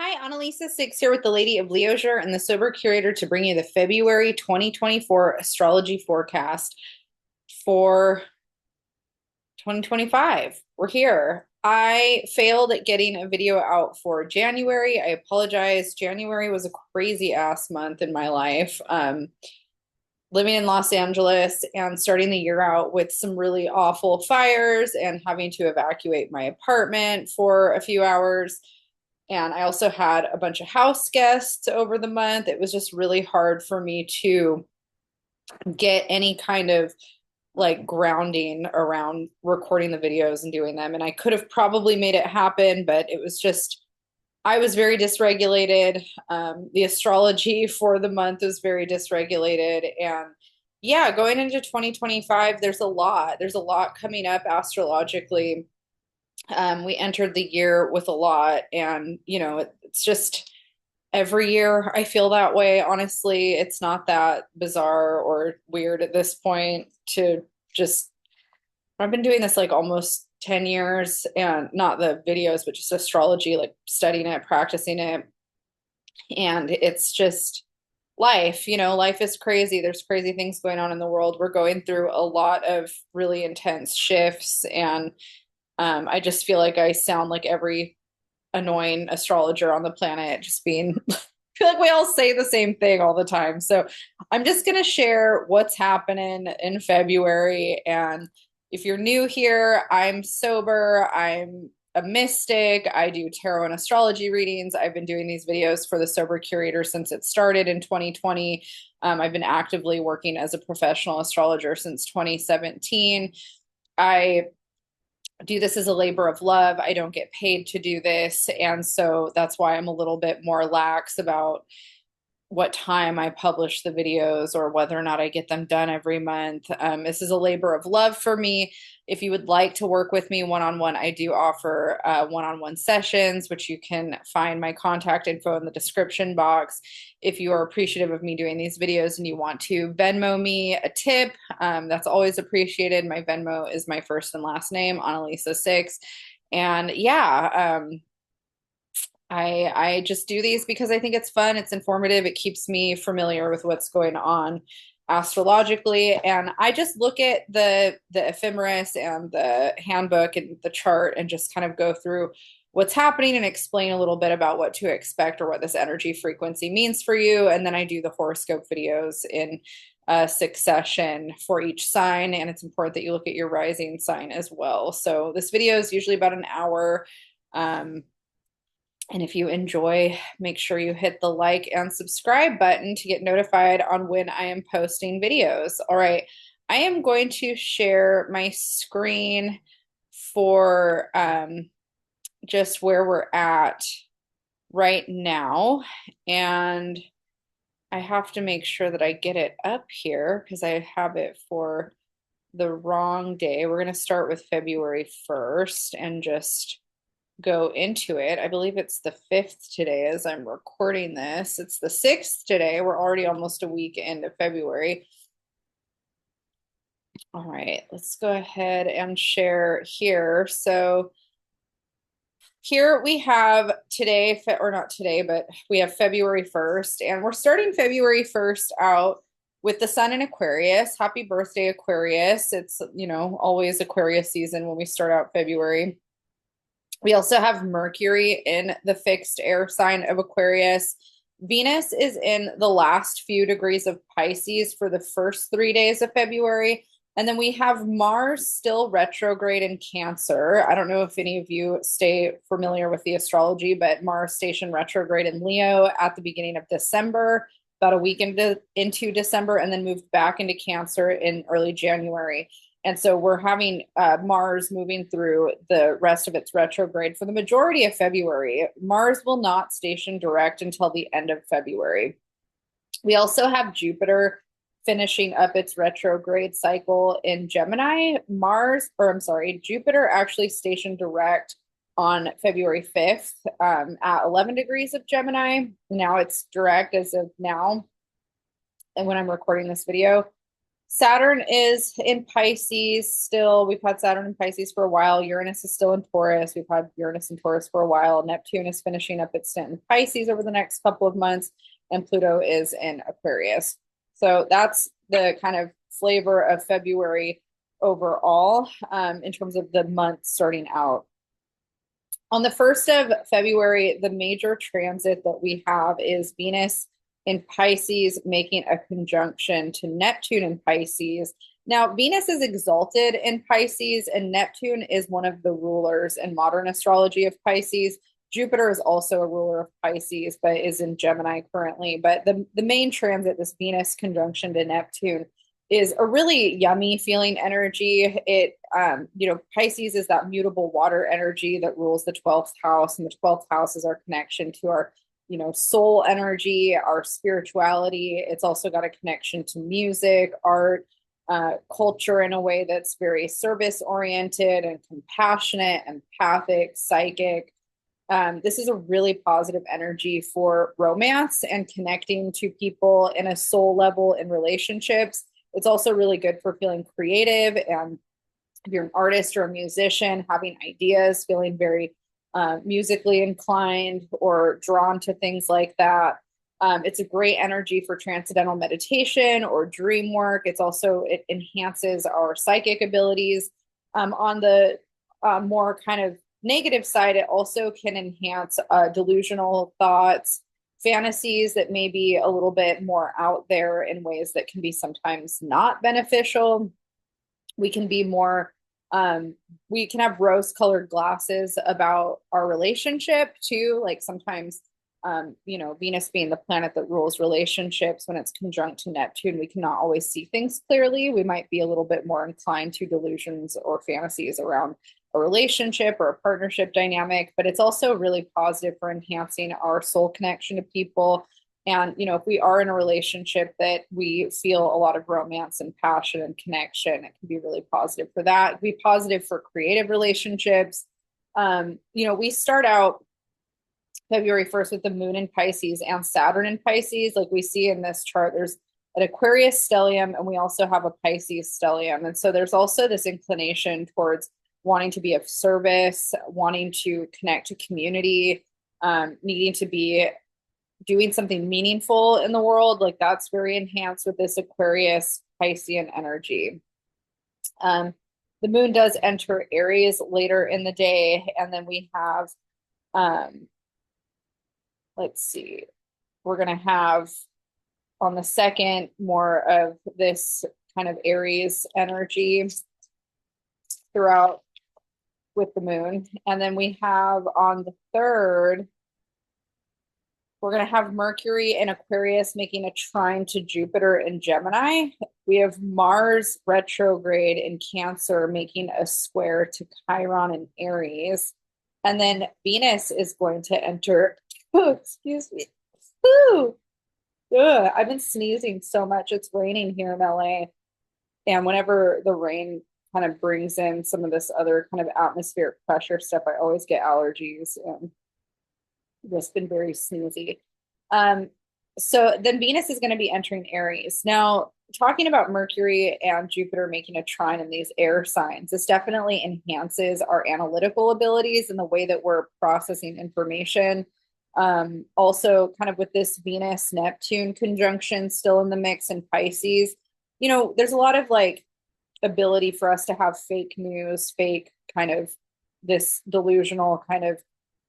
Hi, Analisa Six here with the Lady of Leisure and the Sober Curator to bring you the February 2024 astrology forecast for 2025. We're here. I failed at getting a video out for January. I apologize. January was a crazy ass month in my life. Living in Los Angeles and starting the year out with some really awful fires and having to evacuate my apartment for a few hours. And I also had a bunch of house guests over the month. It was just really hard for me to get any kind of like grounding around recording the videos and doing them. And I could have probably made it happen, but it was just, I was very dysregulated. The astrology for the month was very dysregulated. And yeah, going into 2025, there's a lot. There's a lot coming up astrologically. We entered the year with a lot, and it's just every year I feel that way. Honestly, it's not that bizarre or weird at this point to just, I've been doing this like almost 10 years, and not the videos, but just astrology, like studying it, practicing it. And it's just life, life is crazy. There's crazy things going on in the world. We're going through a lot of really intense shifts, and I just feel like I sound like every annoying astrologer on the planet, just being, I feel like we all say the same thing all the time. So I'm just going to share what's happening in February. And if you're new here, I'm sober. I'm a mystic. I do tarot and astrology readings. I've been doing these videos for the Sober Curator since it started in 2020. I've been actively working as a professional astrologer since 2017. I do this as a labor of love. I don't get paid to do this. And so that's why I'm a little bit more lax about what time I publish the videos or whether or not I get them done every month. This is a labor of love for me. If you would like to work with me one-on-one, I do offer one-on-one sessions, which you can find my contact info in the description box. If you are appreciative of me doing these videos and you want to Venmo me a tip, that's always appreciated. My Venmo is my first and last name, Analisa Six. And yeah, I just do these because I think it's fun, it's informative, it keeps me familiar with what's going on astrologically, and I just look at the ephemeris and the handbook and the chart and just kind of go through what's happening and explain a little bit about what to expect or what this energy frequency means for you. And then I do the horoscope videos in succession for each sign, and it's important that you look at your rising sign as well. So this video is usually about an hour. And if you enjoy, make sure you hit the like and subscribe button to get notified on when I am posting videos. All right, I am going to share my screen for just where we're at right now. And I have to make sure that I get it up here because I have it for the wrong day. We're going to start with February 1st and just go into it. I believe it's the 5th today as I'm recording this. It's the 6th today. We're already almost a week into February. All right, let's go ahead and share here. So here we have today, or not today, but we have February 1st, and we're starting February 1st out with the sun in Aquarius. Happy birthday, Aquarius. It's, always Aquarius season when we start out February. We also have Mercury in the fixed air sign of Aquarius. Venus is in the last few degrees of Pisces for the first 3 days of February. And then we have Mars still retrograde in Cancer. I don't know if any of you stay familiar with the astrology, but Mars stationed retrograde in Leo at the beginning of December, about a week into December, and then moved back into Cancer in early January. And so we're having Mars moving through the rest of its retrograde for the majority of February. Mars will not station direct until the end of February. We also have Jupiter finishing up its retrograde cycle in Gemini. Jupiter actually stationed direct on February 5th at 11 degrees of Gemini. Now it's direct as of now. And when I'm recording this video, Saturn is in Pisces still. We've had Saturn in Pisces for a while. Uranus is still in Taurus. We've had Uranus in Taurus for a while. Neptune is finishing up its stint in Pisces over the next couple of months, and Pluto is in Aquarius. So that's the kind of flavor of February overall, in terms of the month starting out. On the 1st of February, the major transit that we have is Venus in Pisces making a conjunction to Neptune in Pisces. Now, Venus is exalted in Pisces, and Neptune is one of the rulers in modern astrology of Pisces. Jupiter is also a ruler of Pisces, but is in Gemini currently. But the main transit, this Venus conjunction to Neptune, is a really yummy feeling energy. Pisces is that mutable water energy that rules the 12th house, and the 12th house is our connection to our, soul energy, our spirituality. It's also got a connection to music, art, culture in a way that's very service oriented and compassionate, empathic, psychic. This is a really positive energy for romance and connecting to people in a soul level in relationships. It's also really good for feeling creative, and if you're an artist or a musician, having ideas, feeling very musically inclined or drawn to things like that. It's a great energy for transcendental meditation or dream work. It enhances our psychic abilities. On the more kind of negative side, it also can enhance delusional thoughts, fantasies that may be a little bit more out there in ways that can be sometimes not beneficial. We can be more, we can have rose colored glasses about our relationship too. Like sometimes, Venus being the planet that rules relationships, when it's conjunct to Neptune, we cannot always see things clearly. We might be a little bit more inclined to delusions or fantasies around a relationship or a partnership dynamic, but it's also really positive for enhancing our soul connection to people. And, if we are in a relationship that we feel a lot of romance and passion and connection, it can be really positive for that. It can be positive for creative relationships. We start out February 1st with the moon in Pisces and Saturn in Pisces. Like we see in this chart, there's an Aquarius stellium, and we also have a Pisces stellium. And so there's also this inclination towards wanting to be of service, wanting to connect to community, needing to be doing something meaningful in the world. Like that's very enhanced with this Aquarius Piscean energy. The moon does enter Aries later in the day, and then we have, let's see, we're going to have on the 2nd more of this kind of Aries energy throughout with the moon. And then we have on the 3rd, we're going to have Mercury in Aquarius making a trine to Jupiter in Gemini. We have Mars retrograde in Cancer making a square to Chiron in Aries. And then Venus is going to enter, excuse me. I've been sneezing so much. It's raining here in LA. And whenever the rain kind of brings in some of this other kind of atmospheric pressure stuff, I always get allergies and just been very sneezy. So then Venus is going to be entering Aries. Now, talking about Mercury and Jupiter making a trine in these air signs, this definitely enhances our analytical abilities and the way that we're processing information. Also, kind of with this Venus Neptune conjunction still in the mix in Pisces, there's a lot of like ability for us to have fake news, fake kind of this delusional kind of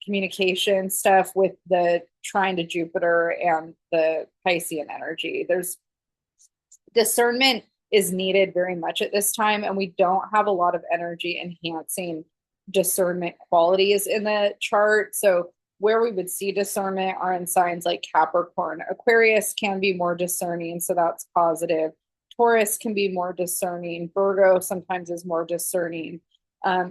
communication stuff with the trine to Jupiter and the Piscean energy. There's discernment is needed very much at this time, and we don't have a lot of energy enhancing discernment qualities in the chart. So where we would see discernment are in signs like Capricorn. Aquarius can be more discerning, so that's positive. Taurus can be more discerning. Virgo sometimes is more discerning.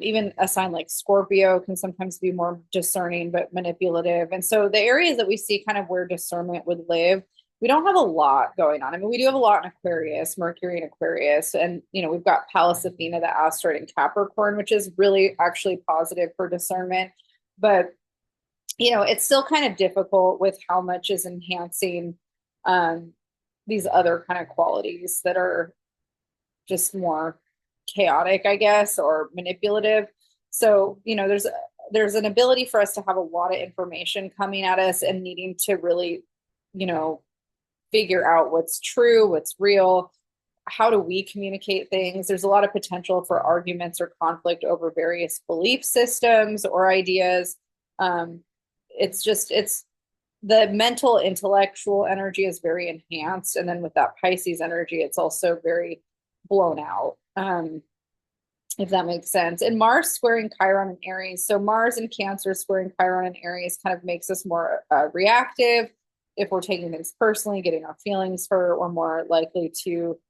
Even a sign like Scorpio can sometimes be more discerning but manipulative. And so the areas that we see kind of where discernment would live, we don't have a lot going on. I mean, we do have a lot in Aquarius, Mercury in Aquarius, and we've got Pallas Athena, the asteroid in Capricorn, which is really actually positive for discernment. But it's still kind of difficult with how much is enhancing these other kind of qualities that are just more chaotic, I guess, or manipulative. So, there's an ability for us to have a lot of information coming at us and needing to really, you know, figure out what's true, what's real, how do we communicate things. There's a lot of potential for arguments or conflict over various belief systems or ideas. Um, it's the mental intellectual energy is very enhanced. And then with that Pisces energy, it's also very blown out. If that makes sense. And Mars squaring Chiron and Aries. So Mars and Cancer squaring Chiron and Aries kind of makes us more reactive. If we're taking things personally, getting our feelings hurt, we're more likely to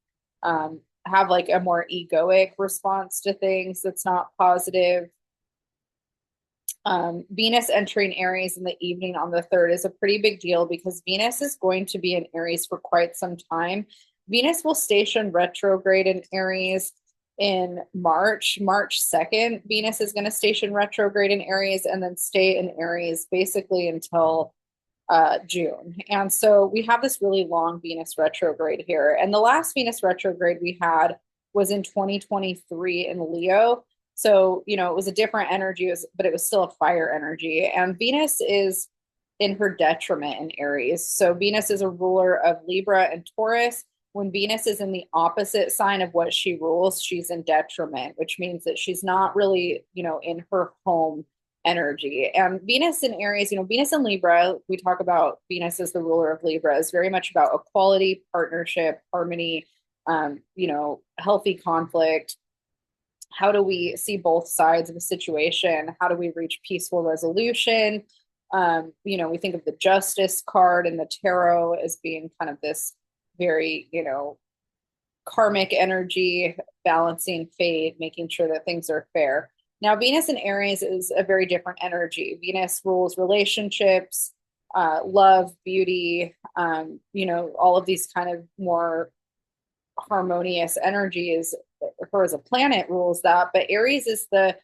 have like a more egoic response to things that's not positive. Venus entering Aries in the evening on the 3rd is a pretty big deal because Venus is going to be in Aries for quite some time. Venus will station retrograde in Aries in March. March 2nd, Venus is going to station retrograde in Aries and then stay in Aries basically until June. And so we have this really long Venus retrograde here. And the last Venus retrograde we had was in 2023 in Leo. So, it was a different energy, but it was still a fire energy. And Venus is in her detriment in Aries. So Venus is a ruler of Libra and Taurus. When Venus is in the opposite sign of what she rules, she's in detriment, which means that she's not really, in her home energy. And Venus in Aries, Venus in Libra, we talk about Venus as the ruler of Libra, is very much about equality, partnership, harmony, healthy conflict. How do we see both sides of a situation? How do we reach peaceful resolution? We think of the Justice card in the tarot as being kind of this very, karmic energy, balancing fate, making sure that things are fair. Now, Venus in Aries is a very different energy. Venus rules relationships, love, beauty, all of these kind of more harmonious energies. Her as a planet rules that, but Aries is the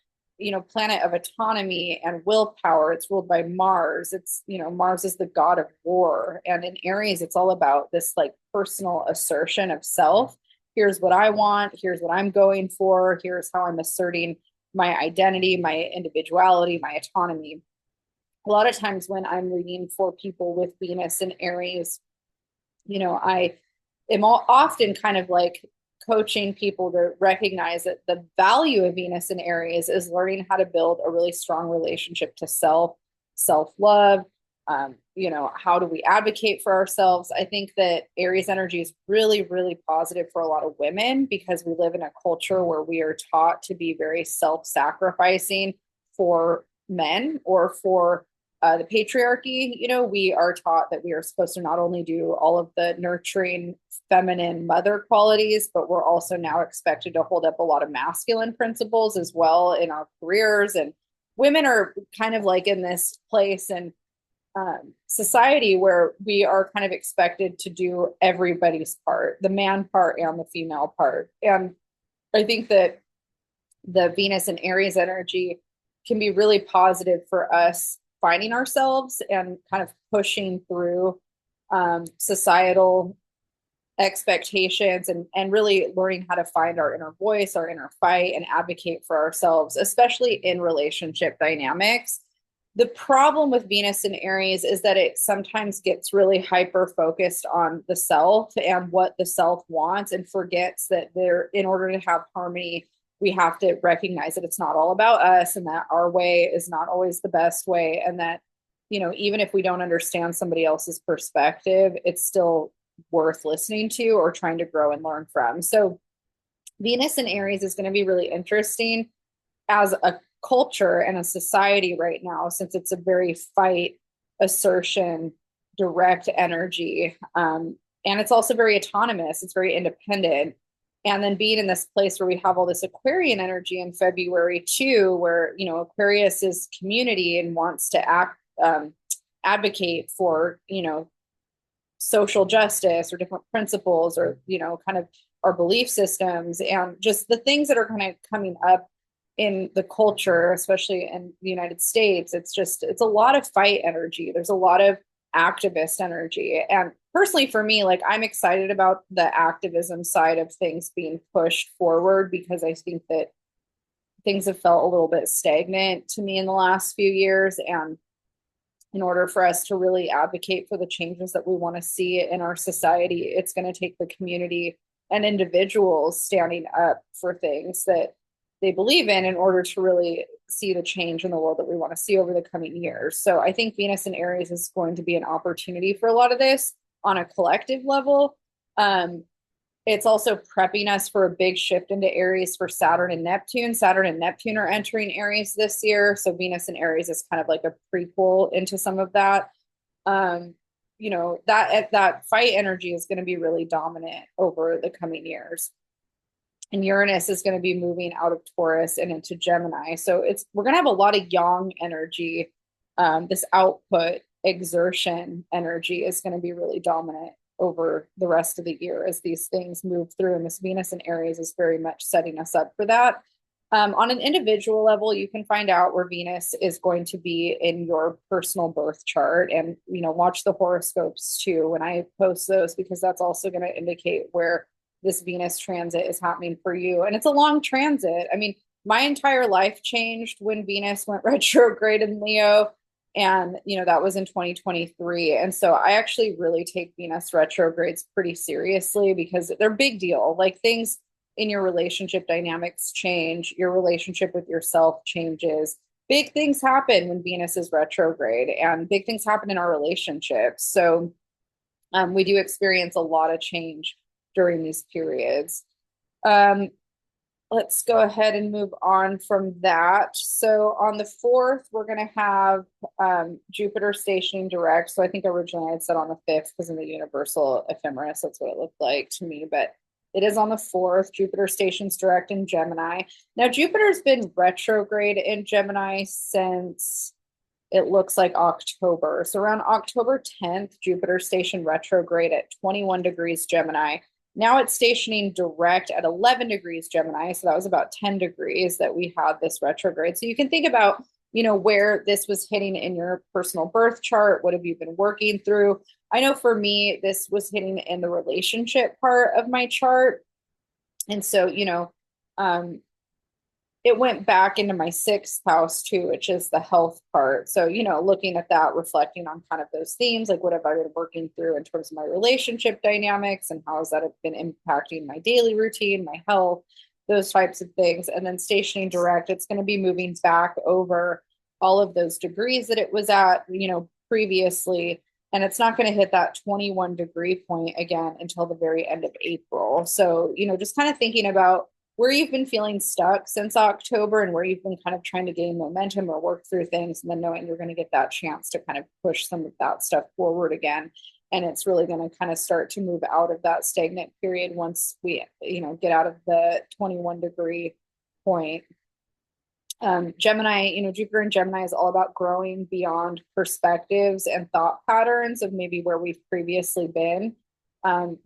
planet of autonomy and willpower. It's ruled by Mars. It's Mars is the god of war, and in Aries it's all about this like personal assertion of self. Here's what I want, here's what I'm going for, here's how I'm asserting my identity, my individuality, my autonomy. A lot of times when I'm reading for people with Venus and Aries, I am often kind of like coaching people to recognize that the value of Venus in Aries is learning how to build a really strong relationship to self-love. How do we advocate for ourselves? I think that Aries energy is really, really positive for a lot of women because we live in a culture where we are taught to be very self-sacrificing for men or for the patriarchy. We are taught that we are supposed to not only do all of the nurturing feminine mother qualities, but we're also now expected to hold up a lot of masculine principles as well in our careers. And women are kind of like in this place in society where we are kind of expected to do everybody's part, the man part and the female part. And I think that the Venus and Aries energy can be really positive for us finding ourselves and kind of pushing through societal expectations and really learning how to find our inner voice, our inner fight, and advocate for ourselves, especially in relationship dynamics. The problem with Venus and Aries is that it sometimes gets really hyper focused on the self and what the self wants and forgets that in order to have harmony, we have to recognize that it's not all about us and that our way is not always the best way. And that, even if we don't understand somebody else's perspective, it's still worth listening to or trying to grow and learn from. So Venus in Aries is going to be really interesting as a culture and a society right now, since it's a very fight, assertion, direct energy. And it's also very autonomous. It's very independent. And then being in this place where we have all this Aquarian energy in February too, where, Aquarius is community and wants to advocate for, social justice or different principles or, kind of our belief systems and just the things that are kind of coming up in the culture, especially in the United States. It's a lot of fight energy. There's a lot of activist energy. And personally for me, like I'm excited about the activism side of things being pushed forward because I think that things have felt a little bit stagnant to me in the last few years. And in order for us to really advocate for the changes that we want to see in our society, it's going to take the community and individuals standing up for things that they believe in order to really see the change in the world that we want to see over the coming years. So I think Venus in Aries is going to be an opportunity for a lot of this on a collective level. Um, it's also prepping us for a big shift into Aries for Saturn and Neptune. Saturn and Neptune are entering Aries this year. So Venus and Aries is kind of like a prequel into some of that. Um, that fight energy is going to be really dominant over the coming years. And Uranus is going to be moving out of Taurus and into Gemini. So we're going to have a lot of yang energy. This output exertion energy is going to be really dominant over the rest of the year as these things move through. And this Venus in Aries is very much setting us up for that. On an individual level, you can find out where Venus is going to be in your personal birth chart and, watch the horoscopes too when I post those, because that's also going to indicate where this Venus transit is happening for you. And it's a long transit. I mean, my entire life changed when Venus went retrograde in Leo. And, that was in 2023. And so I actually really take Venus retrogrades pretty seriously because they're a big deal. Like things in your relationship dynamics change, your relationship with yourself changes. Big things happen when Venus is retrograde, and big things happen in our relationships. So we do experience a lot of change during these periods. Let's go ahead and move on from that. So on the 4th, we're going to have Jupiter stationing direct. So I think originally I had said on the 5th because in the universal ephemeris, that's what it looked like to me. But it is on the 4th. Jupiter stations direct in Gemini. Now, Jupiter's been retrograde in Gemini since it looks like October. So around October 10th, Jupiter stationed retrograde at 21 degrees Gemini. Now it's stationing direct at 11 degrees Gemini. So that was about 10 degrees that we had this retrograde. So you can think about, where this was hitting in your personal birth chart. What have you been working through? I know for me, this was hitting in the relationship part of my chart. And so, it went back into my 6th house too, which is the health part. So, looking at that, reflecting on kind of those themes, like what have I been working through in terms of my relationship dynamics and how has that been impacting my daily routine, my health, those types of things. And then stationing direct, it's going to be moving back over all of those degrees that it was at, previously. And it's not going to hit that 21 degree point again until the very end of April. So, just kind of thinking about where you've been feeling stuck since October and where you've been kind of trying to gain momentum or work through things, and then knowing you're going to get that chance to kind of push some of that stuff forward again. And it's really going to kind of start to move out of that stagnant period once we, get out of the 21 degree point. Gemini, Jupiter in Gemini is all about growing beyond perspectives and thought patterns of maybe where we've previously been.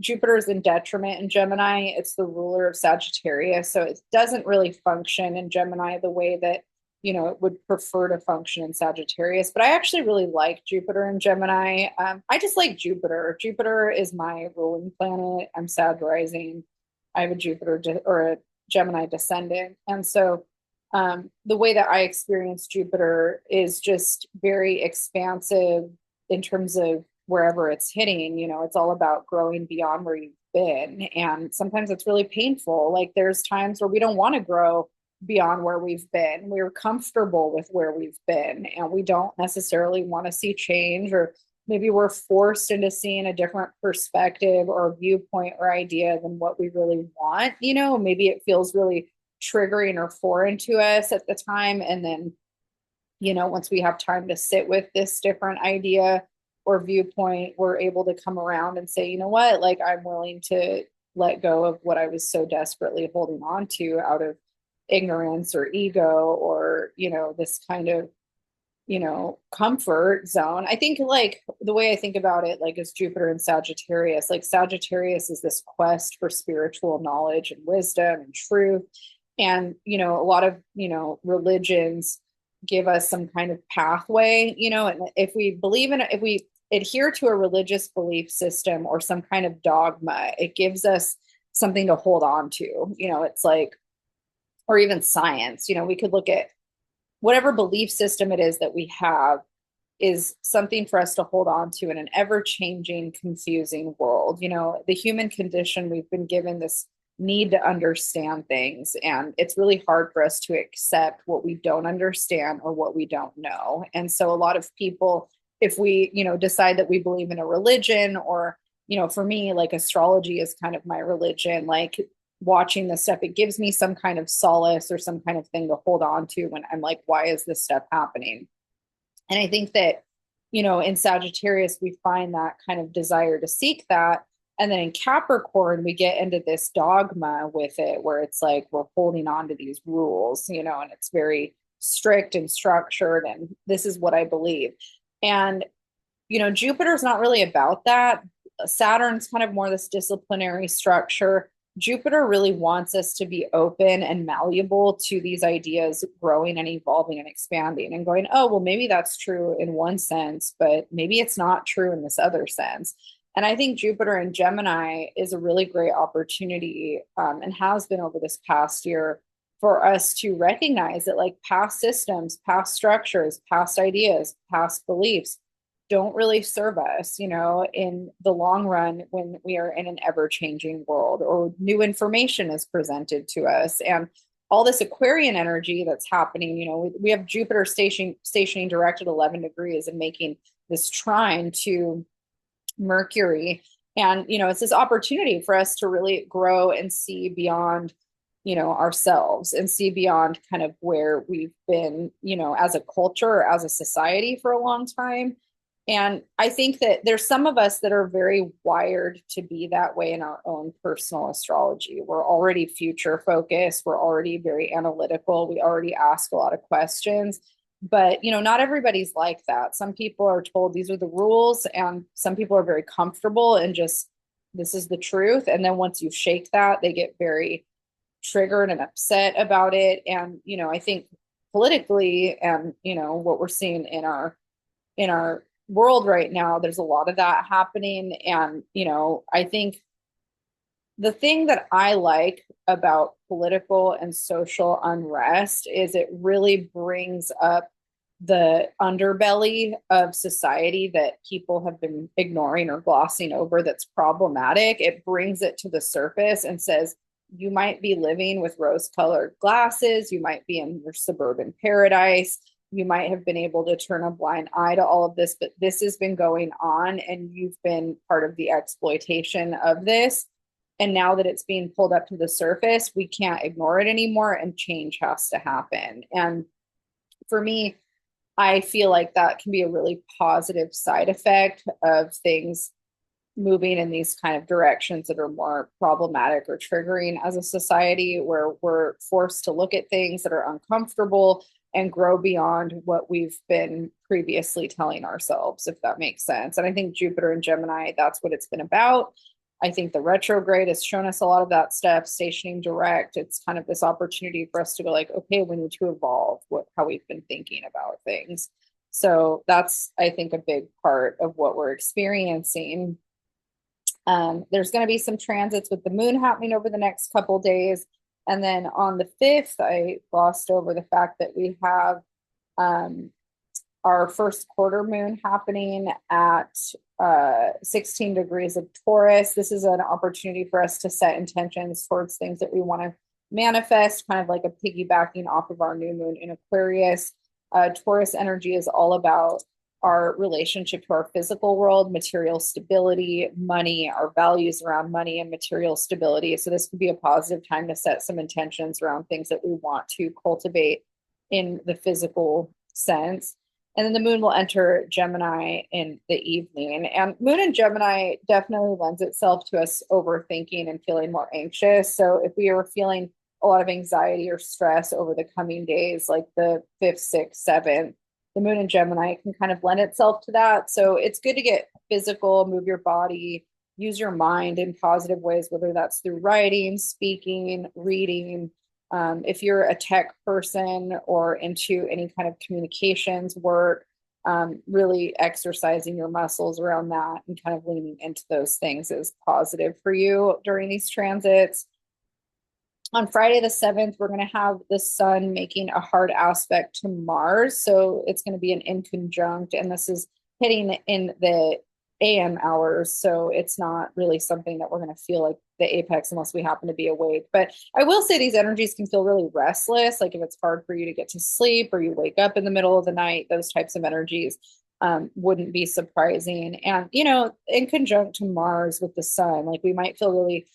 Jupiter is in detriment in Gemini. It's the ruler of Sagittarius. So it doesn't really function in Gemini the way that, it would prefer to function in Sagittarius. But I actually really like Jupiter in Gemini. I just like Jupiter. Jupiter is my ruling planet. I'm Sag rising. I have a or a Gemini descendant. And so the way that I experience Jupiter is just very expansive in terms of wherever it's hitting. It's all about growing beyond where you've been. And sometimes it's really painful. Like there's times where we don't want to grow beyond where we've been. We're comfortable with where we've been and we don't necessarily want to see change, or maybe we're forced into seeing a different perspective or viewpoint or idea than what we really want. Maybe it feels really triggering or foreign to us at the time. And then, once we have time to sit with this different idea or viewpoint, we're able to come around and say, you know what, like I'm willing to let go of what I was so desperately holding on to out of ignorance or ego or, this kind of, comfort zone. I think like the way I think about it, like is Jupiter and Sagittarius. Like Sagittarius is this quest for spiritual knowledge and wisdom and truth. And, a lot of, religions give us some kind of pathway, and if we believe in it, if we adhere to a religious belief system or some kind of dogma, it gives us something to hold on to. It's like, or even science, we could look at whatever belief system it is that we have is something for us to hold on to in an ever changing, confusing world. The human condition, we've been given this need to understand things, and it's really hard for us to accept what we don't understand or what we don't know. And so, a lot of people, if we, decide that we believe in a religion, or, for me, like astrology is kind of my religion, like watching this stuff, it gives me some kind of solace or some kind of thing to hold on to when I'm like, why is this stuff happening? And I think that, in Sagittarius, we find that kind of desire to seek that. And then in Capricorn, we get into this dogma with it where it's like we're holding on to these rules, and it's very strict and structured. And this is what I believe. And, Jupiter's not really about that. Saturn's kind of more this disciplinary structure. Jupiter really wants us to be open and malleable to these ideas growing and evolving and expanding and going, oh, well, maybe that's true in one sense, but maybe it's not true in this other sense. And I think Jupiter in Gemini is a really great opportunity, and has been over this past year, for us to recognize that like past systems, past structures, past ideas, past beliefs don't really serve us, in the long run when we are in an ever changing world or new information is presented to us. And all this Aquarian energy that's happening, we have Jupiter stationing direct at 11 degrees and making this trine to Mercury. And, it's this opportunity for us to really grow and see beyond, ourselves and see beyond kind of where we've been, as a culture or as a society for a long time. And I think that there's some of us that are very wired to be that way in our own personal astrology. We're already future focused. We're already very analytical. We already ask a lot of questions. But, not everybody's like that. Some people are told these are the rules, and some people are very comfortable and just, this is the truth. And then once you shake that, they get very triggered and upset about it. And, I think politically and, what we're seeing in our world right now, there's a lot of that happening. And, I think the thing that I like about political and social unrest is it really brings up the underbelly of society that people have been ignoring or glossing over that's problematic. It brings it to the surface and says, you might be living with rose-colored glasses, you might be in your suburban paradise, you might have been able to turn a blind eye to all of this, but this has been going on and you've been part of the exploitation of this. And now that it's being pulled up to the surface, we can't ignore it anymore and change has to happen. And for me, I feel like that can be a really positive side effect of things moving in these kind of directions that are more problematic or triggering as a society, where we're forced to look at things that are uncomfortable and grow beyond what we've been previously telling ourselves, if that makes sense. And I think Jupiter and Gemini, that's what it's been about. I think the retrograde has shown us a lot of that stuff, stationing direct. It's kind of this opportunity for us to go like, okay, we need to evolve how we've been thinking about things. So that's, I think, a big part of what we're experiencing. There's going to be some transits with the moon happening over the next couple days. And then on the 5th, I glossed over the fact that we have our first quarter moon happening at 16 degrees of Taurus. This is an opportunity for us to set intentions towards things that we want to manifest, kind of like a piggybacking off of our new moon in Aquarius. Taurus energy is all about our relationship to our physical world, material stability, money, our values around money and material stability. So this could be a positive time to set some intentions around things that we want to cultivate in the physical sense. And then the moon will enter Gemini in the evening. And moon in Gemini definitely lends itself to us overthinking and feeling more anxious. So if we are feeling a lot of anxiety or stress over the coming days, like the 5th, 6th, 7th, the moon in Gemini can kind of lend itself to that. So it's good to get physical, move your body, use your mind in positive ways, whether that's through writing, speaking, reading. If you're a tech person or into any kind of communications work, really exercising your muscles around that and kind of leaning into those things is positive for you during these transits. On Friday the 7th, we're going to have the sun making a hard aspect to Mars. So it's going to be an inconjunct, and this is hitting in the AM hours. So it's not really something that we're going to feel like the apex unless we happen to be awake. But I will say these energies can feel really restless. Like if it's hard for you to get to sleep or you wake up in the middle of the night, those types of energies wouldn't be surprising. And, in conjunct to Mars with the sun, like we might feel really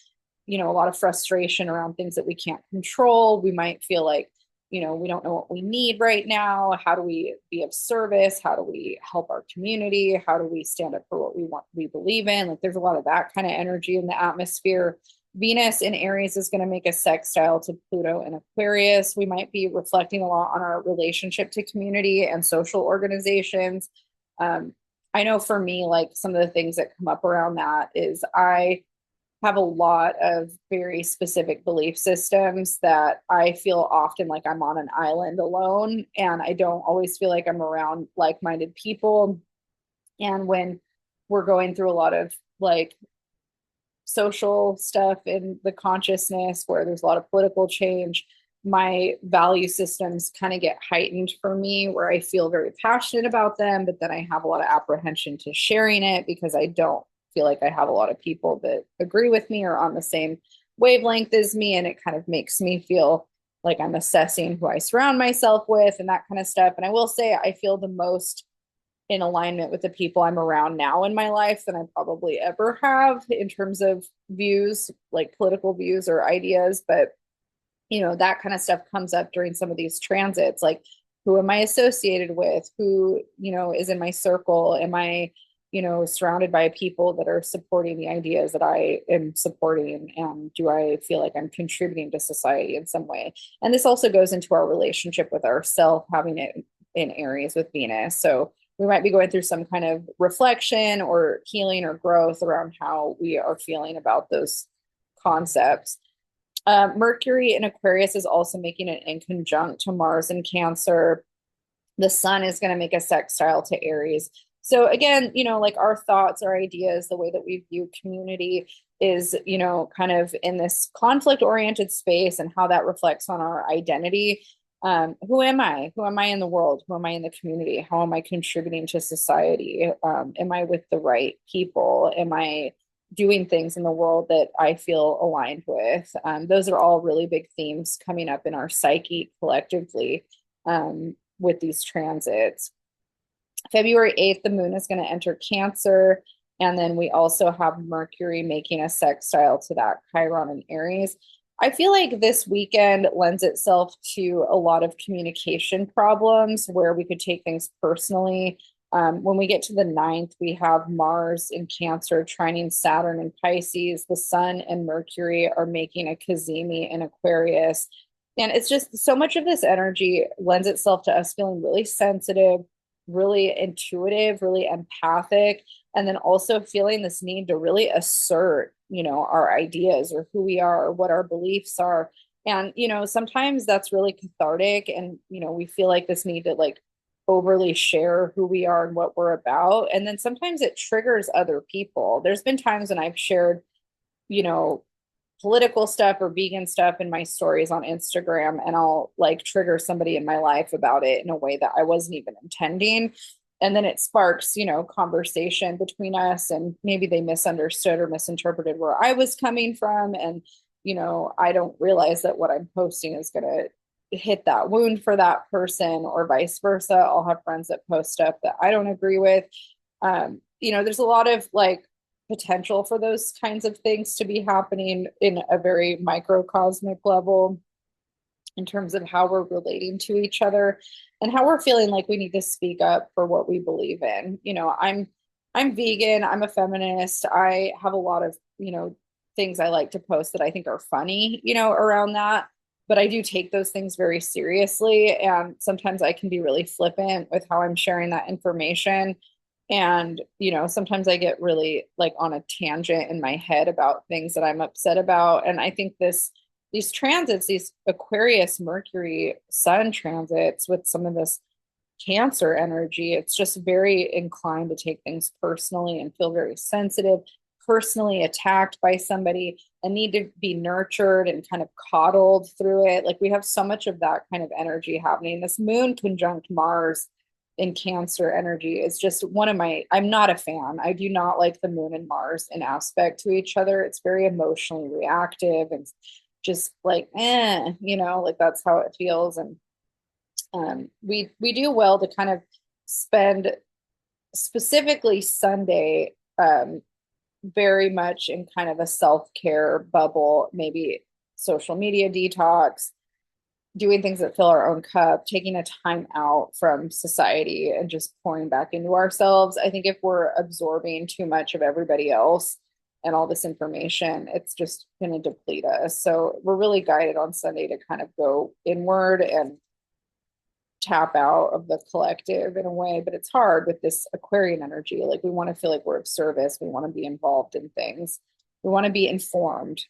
a lot of frustration around things that we can't control. We might feel like, we don't know what we need right now. How do we be of service? How do we help our community? How do we stand up for what we want, we believe in? Like there's a lot of that kind of energy in the atmosphere. Venus in Aries is going to make a sextile to Pluto in Aquarius. We might be reflecting a lot on our relationship to community and social organizations. I know for me, like some of the things that come up around that is I have a lot of very specific belief systems that I feel often like I'm on an island alone, and I don't always feel like I'm around like-minded people. And when we're going through a lot of like social stuff in the consciousness where there's a lot of political change, my value systems kind of get heightened for me, where I feel very passionate about them, but then I have a lot of apprehension to sharing it because I don't feel like I have a lot of people that agree with me or on the same wavelength as me. And it kind of makes me feel like I'm assessing who I surround myself with and that kind of stuff. And I will say, I feel the most in alignment with the people I'm around now in my life than I probably ever have in terms of views, like political views or ideas. But, that kind of stuff comes up during some of these transits. Like, who am I associated with? Who, is in my circle? Am I, surrounded by people that are supporting the ideas that I am supporting? And do I feel like I'm contributing to society in some way? And this also goes into our relationship with ourself, having it in Aries with Venus. So we might be going through some kind of reflection or healing or growth around how we are feeling about those concepts. Mercury in Aquarius is also making it in conjunct to Mars in Cancer. The sun is going to make a sextile to Aries. So again, like our thoughts, our ideas, the way that we view community is, kind of in this conflict oriented space and how that reflects on our identity. Who am I? Who am I in the world? Who am I in the community? How am I contributing to society? Am I with the right people? Am I doing things in the world that I feel aligned with? Those are all really big themes coming up in our psyche collectively with these transits. February 8th, the moon is going to enter Cancer. And then we also have Mercury making a sextile to that Chiron in Aries. I feel like this weekend lends itself to a lot of communication problems where we could take things personally. When we get to the 9th, we have Mars in Cancer, trining Saturn in Pisces. The Sun and Mercury are making a cazimi in Aquarius. And it's just so much of this energy lends itself to us feeling really sensitive, really intuitive, really empathic, and then also feeling this need to really assert, our ideas or who we are or what our beliefs are. And, sometimes that's really cathartic. And, we feel like this need to like overly share who we are and what we're about. And then sometimes it triggers other people. There's been times when I've shared, you know, political stuff or vegan stuff in my stories on Instagram, and I'll like trigger somebody in my life about it in a way that I wasn't even intending. And then it sparks, conversation between us, and maybe they misunderstood or misinterpreted where I was coming from. And, I don't realize that what I'm posting is going to hit that wound for that person, or vice versa. I'll have friends that post stuff that I don't agree with. There's a lot of like potential for those kinds of things to be happening in a very microcosmic level in terms of how we're relating to each other and how we're feeling like we need to speak up for what we believe in. I'm vegan, I'm a feminist. I have a lot of, things I like to post that I think are funny, around that. But I do take those things very seriously. And sometimes I can be really flippant with how I'm sharing that information. And, sometimes I get really like on a tangent in my head about things that I'm upset about. And I think these transits, these Aquarius Mercury Sun transits with some of this Cancer energy, it's just very inclined to take things personally and feel very sensitive, personally attacked by somebody, and need to be nurtured and kind of coddled through it. Like we have so much of that kind of energy happening. This moon conjunct Mars in Cancer energy is just one of my, I'm not a fan. I do not like the moon and Mars in aspect to each other. It's very emotionally reactive and just like, like that's how it feels. And we do well to kind of spend specifically Sunday very much in kind of a self-care bubble, maybe social media detox, doing things that fill our own cup, taking a time out from society and just pouring back into ourselves. I think if we're absorbing too much of everybody else and all this information, it's just going to deplete us. So we're really guided on Sunday to kind of go inward and tap out of the collective in a way, but it's hard with this Aquarian energy. Like we want to feel like we're of service. We want to be involved in things. We want to be informed.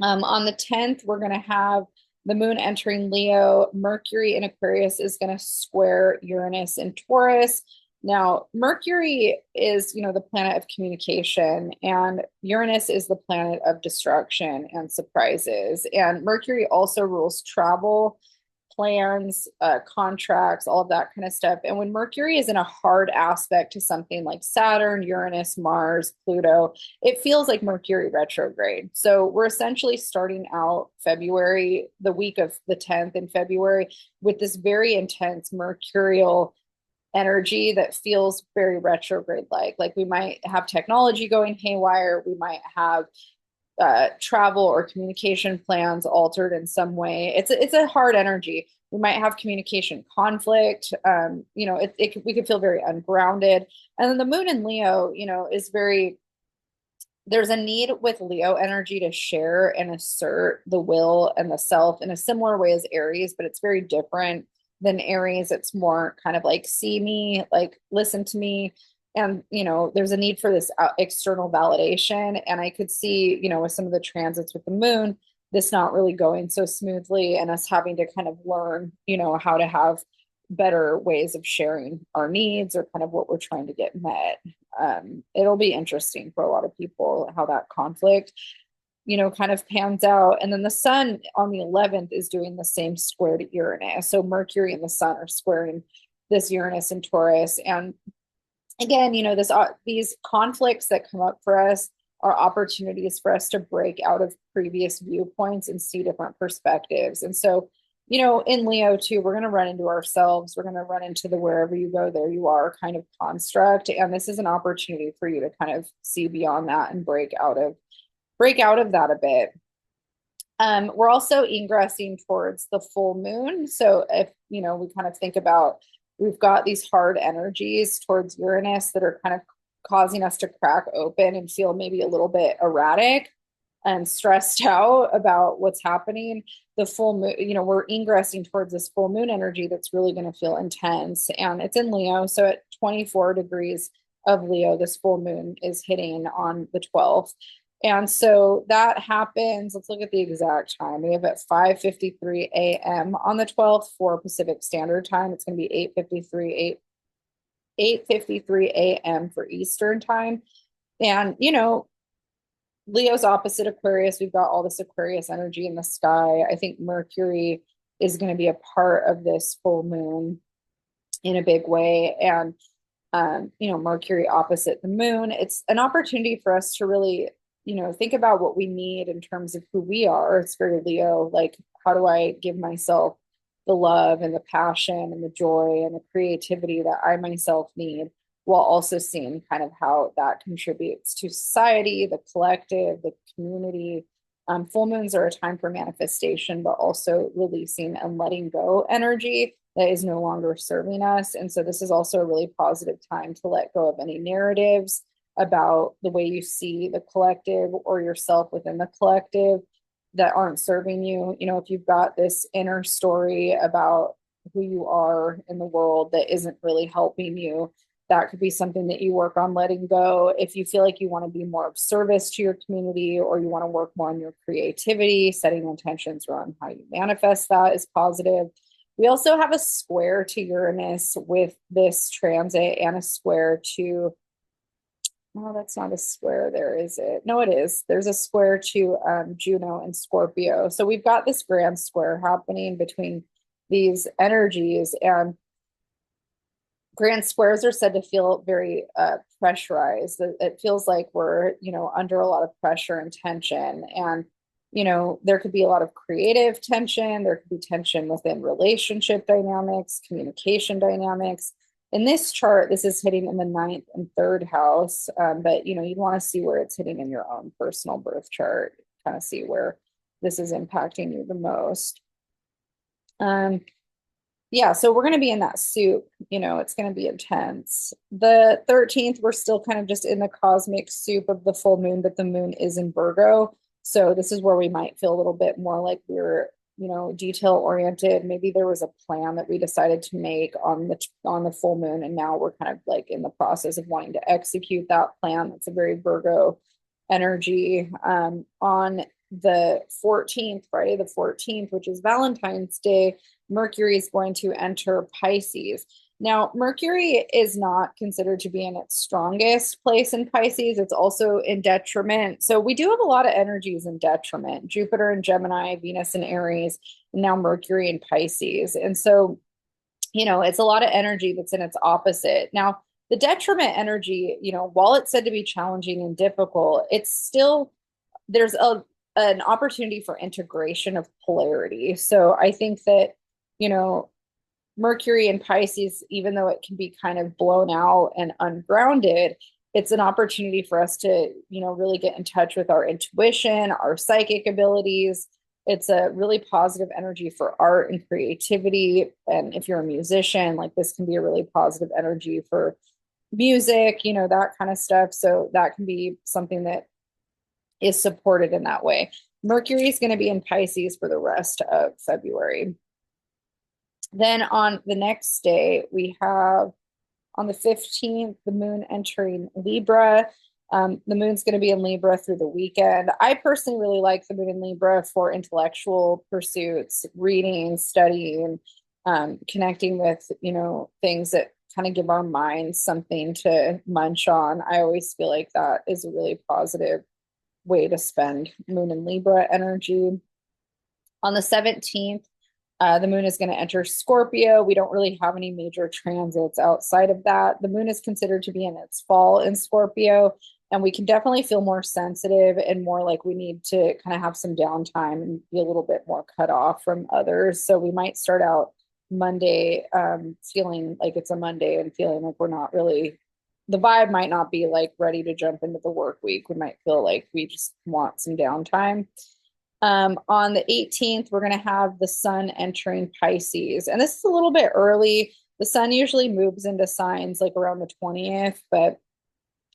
On the 10th, we're going to have the moon entering Leo. Mercury in Aquarius is going to square Uranus in Taurus. Now, Mercury is, the planet of communication, and Uranus is the planet of destruction and surprises. And Mercury also rules travel, plans, contracts, all of that kind of stuff. And when Mercury is in a hard aspect to something like Saturn, Uranus, Mars, Pluto, it feels like Mercury retrograde. So we're essentially starting out February, the week of the 10th in February, with this very intense mercurial energy that feels very retrograde like we might have technology going haywire, we might have travel or communication plans altered in some way. It's a hard energy. We might have communication conflict. We could feel very ungrounded. And then the moon in Leo, is very, there's a need with Leo energy to share and assert the will and the self in a similar way as Aries, but it's very different than Aries. It's more kind of like see me, like listen to me. And there's a need for this external validation, and I could see with some of the transits with the moon, this not really going so smoothly, and us having to kind of learn how to have better ways of sharing our needs or kind of what we're trying to get met. It'll be interesting for a lot of people how that conflict kind of pans out. And then the sun on the 11th is doing the same square to Uranus, so Mercury and the sun are squaring this Uranus and Taurus. And again, these conflicts that come up for us are opportunities for us to break out of previous viewpoints and see different perspectives. And so, in Leo too, we're going to run into ourselves. We're going to run into the wherever you go, there you are kind of construct. And this is an opportunity for you to kind of see beyond that and break out of that a bit. We're also ingressing towards the full moon. So if, we kind of think about, we've got these hard energies towards Uranus that are kind of causing us to crack open and feel maybe a little bit erratic and stressed out about what's happening. The full moon, we're ingressing towards this full moon energy that's really going to feel intense. And it's in Leo. So at 24 degrees of Leo, this full moon is hitting on the 12th. And so that happens. Let's look at the exact time. We have at 5:53 a.m. on the 12th for Pacific Standard Time. It's going to be 8:53 a.m. for Eastern Time. And, Leo's opposite Aquarius. We've got all this Aquarius energy in the sky. I think Mercury is going to be a part of this full moon in a big way. And, Mercury opposite the moon. It's an opportunity for us to really think about what we need in terms of who we are. It's very Leo, like, how do I give myself the love and the passion and the joy and the creativity that I myself need, while also seeing kind of how that contributes to society, the collective, the community. Full moons are a time for manifestation, but also releasing and letting go energy that is no longer serving us. And so this is also a really positive time to let go of any narratives about the way you see the collective or yourself within the collective that aren't serving you. If you've got this inner story about who you are in the world that isn't really helping you, that could be something that you work on letting go. If you feel like you want to be more of service to your community, or you want to work more on your creativity, setting intentions around how you manifest that is positive. We also have a square to Uranus with this transit and a square to, no, that's not a square there, is it? No, it is. There's a square to Juno and Scorpio. So we've got this grand square happening between these energies, and grand squares are said to feel very pressurized. It feels like we're, under a lot of pressure and tension. And, there could be a lot of creative tension. There could be tension within relationship dynamics, communication dynamics. In this chart, this is hitting in the ninth and third house. But, you'd want to see where it's hitting in your own personal birth chart, kind of see where this is impacting you the most. Yeah, so we're going to be in that soup. It's going to be intense. The 13th, we're still kind of just in the cosmic soup of the full moon, but the moon is in Virgo. So this is where we might feel a little bit more like we're, detail oriented. Maybe there was a plan that we decided to make on the full moon, and now we're kind of like in the process of wanting to execute that plan. That's a very Virgo energy. On the 14th, Friday the 14th, which is Valentine's Day, Mercury is going to enter Pisces. Now, Mercury is not considered to be in its strongest place in Pisces. It's also in detriment. So we do have a lot of energies in detriment. Jupiter in Gemini, Venus in Aries, and now Mercury in Pisces. And so, it's a lot of energy that's in its opposite. Now, the detriment energy, while it's said to be challenging and difficult, it's still, there's an opportunity for integration of polarity. So I think that, Mercury in Pisces, even though it can be kind of blown out and ungrounded, it's an opportunity for us to, really get in touch with our intuition, our psychic abilities. It's a really positive energy for art and creativity. And if you're a musician, like this can be a really positive energy for music, that kind of stuff. So that can be something that is supported in that way. Mercury is going to be in Pisces for the rest of February. Then on the next day, we have on the 15th, the moon entering Libra. The moon's going to be in Libra through the weekend. I personally really like the moon in Libra for intellectual pursuits, reading, studying, connecting with, things that kind of give our minds something to munch on. I always feel like that is a really positive way to spend moon in Libra energy. On the 17th, the moon is going to enter Scorpio. We don't really have any major transits outside of that. The moon is considered to be in its fall in Scorpio, and we can definitely feel more sensitive and more like we need to kind of have some downtime and be a little bit more cut off from others. So we might start out Monday feeling like it's a Monday and feeling like we're not really, the vibe might not be like ready to jump into the work week. We might feel like we just want some downtime. On the 18th, we're going to have the sun entering Pisces. And this is a little bit early. The sun usually moves into signs like around the 20th, but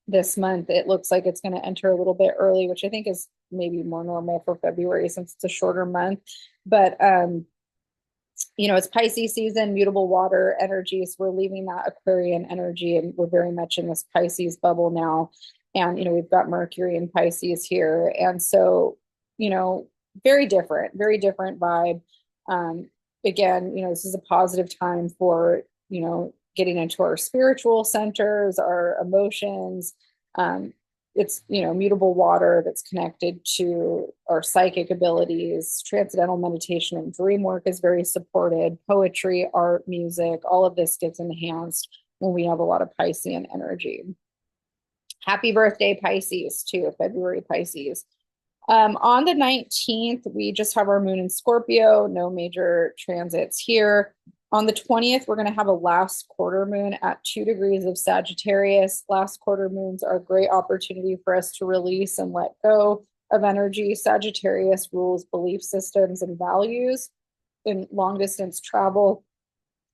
this month it looks like it's going to enter a little bit early, which I think is maybe more normal for February since it's a shorter month. But it's Pisces season, mutable water energy. So we're leaving that Aquarian energy and we're very much in this Pisces bubble now. And, we've got Mercury in Pisces here. And so, very different vibe. Again, this is a positive time for, getting into our spiritual centers, our emotions. It's, mutable water that's connected to our psychic abilities. Transcendental meditation and dream work is very supported. Poetry, art, music, all of this gets enhanced when we have a lot of Piscean energy. Happy birthday, Pisces, too, February Pisces. On the 19th, we just have our moon in Scorpio, no major transits here. On the 20th, we're going to have a last quarter moon at 2 degrees of Sagittarius. Last quarter moons are a great opportunity for us to release and let go of energy. Sagittarius rules belief systems and values in long distance travel.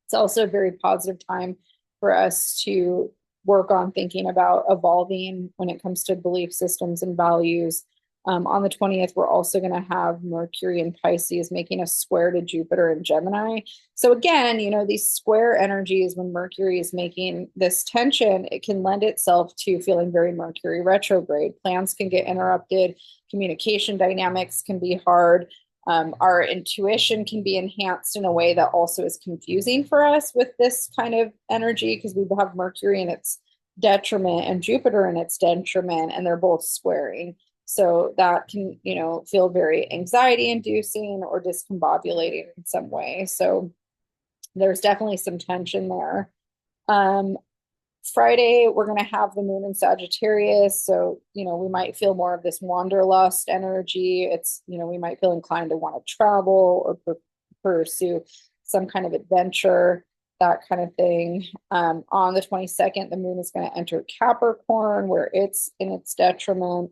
It's also a very positive time for us to work on thinking about evolving when it comes to belief systems and values. On the 20th, we're also going to have Mercury in Pisces making a square to Jupiter in Gemini. So again, these square energies, when Mercury is making this tension, it can lend itself to feeling very Mercury retrograde. Plans can get interrupted. Communication dynamics can be hard. Our intuition can be enhanced in a way that also is confusing for us with this kind of energy because we have Mercury in its detriment and Jupiter in its detriment, and they're both squaring. So that can, feel very anxiety inducing or discombobulating in some way. So there's definitely some tension there. Um, Friday, we're going to have the moon in Sagittarius. So, we might feel more of this wanderlust energy. We might feel inclined to want to travel or pursue some kind of adventure, that kind of thing. On the 22nd, the moon is going to enter Capricorn, where it's in its detriment.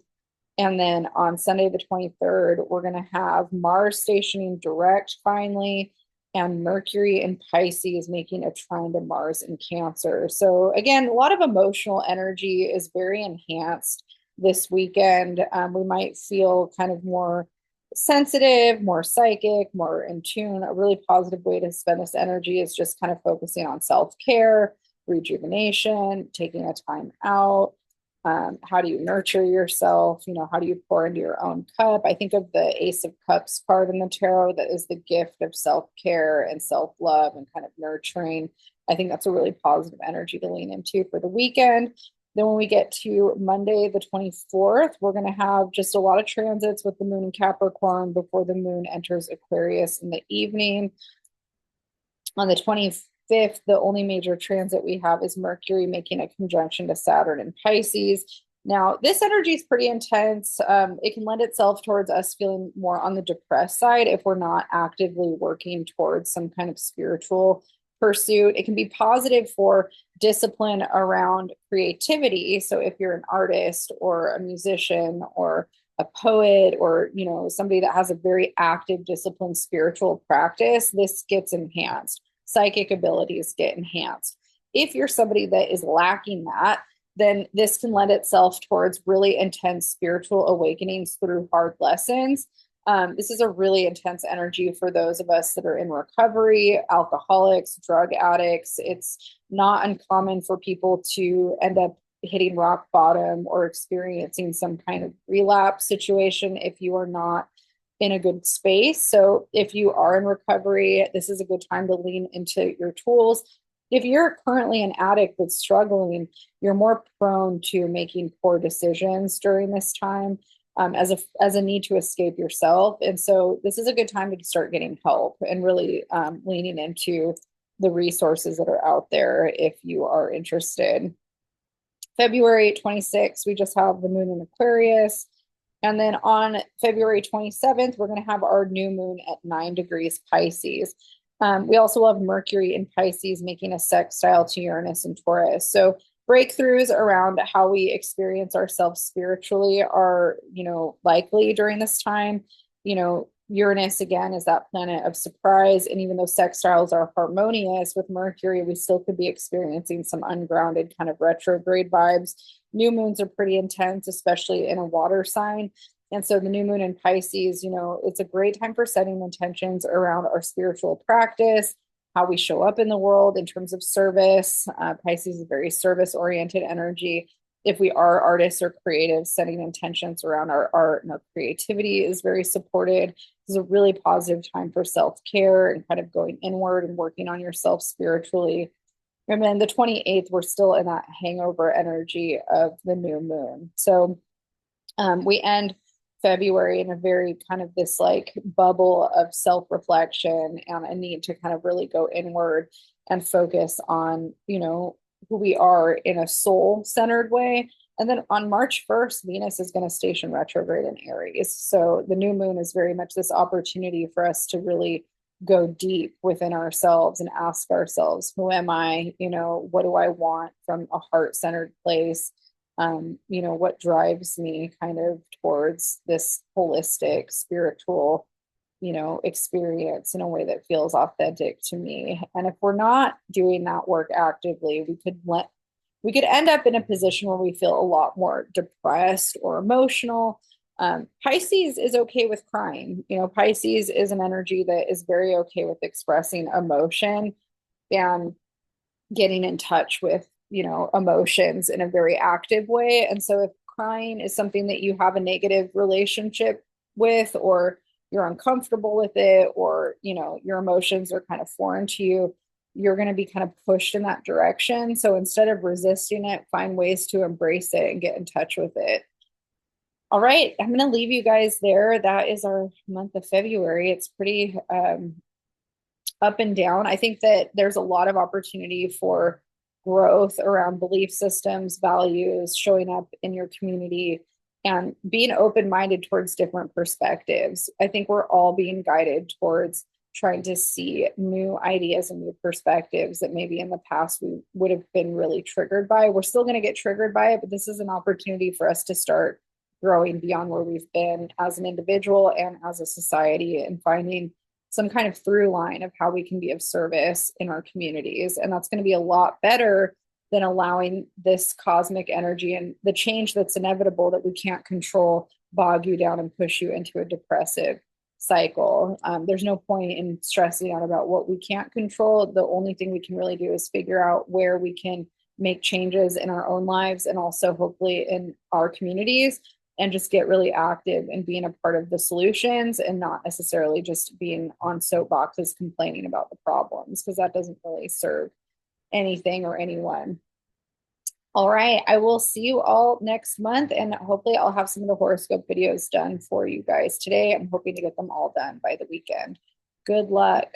And then on Sunday, the 23rd, we're going to have Mars stationing direct finally, and Mercury in Pisces making a trine to Mars in Cancer. So, again, a lot of emotional energy is very enhanced this weekend. We might feel kind of more sensitive, more psychic, more in tune. A really positive way to spend this energy is just kind of focusing on self care, rejuvenation, taking a time out. How do you nurture yourself? How do you pour into your own cup? I think of the Ace of Cups card in the tarot that is the gift of self-care and self-love and kind of nurturing. I think that's a really positive energy to lean into for the weekend. Then when we get to Monday, the 24th, we're going to have just a lot of transits with the moon in Capricorn before the moon enters Aquarius in the evening. On the 25th, the only major transit we have is Mercury making a conjunction to Saturn in Pisces. Now, this energy is pretty intense. It can lend itself towards us feeling more on the depressed side if we're not actively working towards some kind of spiritual pursuit. It can be positive for discipline around creativity. So if you're an artist or a musician or a poet or somebody that has a very active disciplined spiritual practice, this gets enhanced. Psychic abilities get enhanced. If you're somebody that is lacking that, then this can lend itself towards really intense spiritual awakenings through hard lessons. This is a really intense energy for those of us that are in recovery, alcoholics, drug addicts. It's not uncommon for people to end up hitting rock bottom or experiencing some kind of relapse situation if you are not in a good space. So if you are in recovery, this is a good time to lean into your tools. If you're currently an addict that's struggling, you're more prone to making poor decisions during this time, as a need to escape yourself. And so this is a good time to start getting help and really leaning into the resources that are out there if you are interested. February 26th, we just have the moon in Aquarius. And then on February 27th, we're going to have our new moon at 9 degrees Pisces. We also have Mercury in Pisces making a sextile to Uranus and Taurus. So breakthroughs around how we experience ourselves spiritually are, likely during this time. Uranus, again, is that planet of surprise. And even though sextiles are harmonious with Mercury, we still could be experiencing some ungrounded kind of retrograde vibes. New moons are pretty intense, especially in a water sign. And so the new moon in Pisces, it's a great time for setting intentions around our spiritual practice, how we show up in the world in terms of service. Pisces is a very service-oriented energy. If we are artists or creatives, setting intentions around our art and our creativity is very supported. This is a really positive time for self-care and kind of going inward and working on yourself spiritually. And then the 28th, we're still in that hangover energy of the new moon. So we end February in a very kind of this like bubble of self-reflection and a need to kind of really go inward and focus on, who we are in a soul-centered way. And then on March 1st, Venus is going to station retrograde in Aries. So the new moon is very much this opportunity for us to really go deep within ourselves and ask ourselves, who am I? What do I want from a heart-centered place? What drives me kind of towards this holistic spiritual, experience in a way that feels authentic to me. And if we're not doing that work actively, we could end up in a position where we feel a lot more depressed or emotional. Pisces is okay with crying. Pisces is an energy that is very okay with expressing emotion and getting in touch with, emotions in a very active way. And so if crying is something that you have a negative relationship with, or you're uncomfortable with it, or, you know, your emotions are kind of foreign to you, you're going to be kind of pushed in that direction. So instead of resisting it, find ways to embrace it and get in touch with it. All right, I'm going to leave you guys there. That is our month of February. It's pretty up and down. I think that there's a lot of opportunity for growth around belief systems, values, showing up in your community, and being open minded towards different perspectives. I think we're all being guided towards trying to see new ideas and new perspectives that maybe in the past we would have been really triggered by. We're still going to get triggered by it, but this is an opportunity for us to start growing beyond where we've been as an individual and as a society, and finding some kind of through line of how we can be of service in our communities. And that's going to be a lot better than allowing this cosmic energy and the change that's inevitable that we can't control bog you down and push you into a depressive cycle. There's no point in stressing out about what we can't control. The only thing we can really do is figure out where we can make changes in our own lives and also hopefully in our communities, and just get really active and being a part of the solutions and not necessarily just being on soapboxes complaining about the problems, because that doesn't really serve anything or anyone. All right, I will see you all next month, and hopefully I'll have some of the horoscope videos done for you guys today. I'm hoping to get them all done by the weekend. Good luck.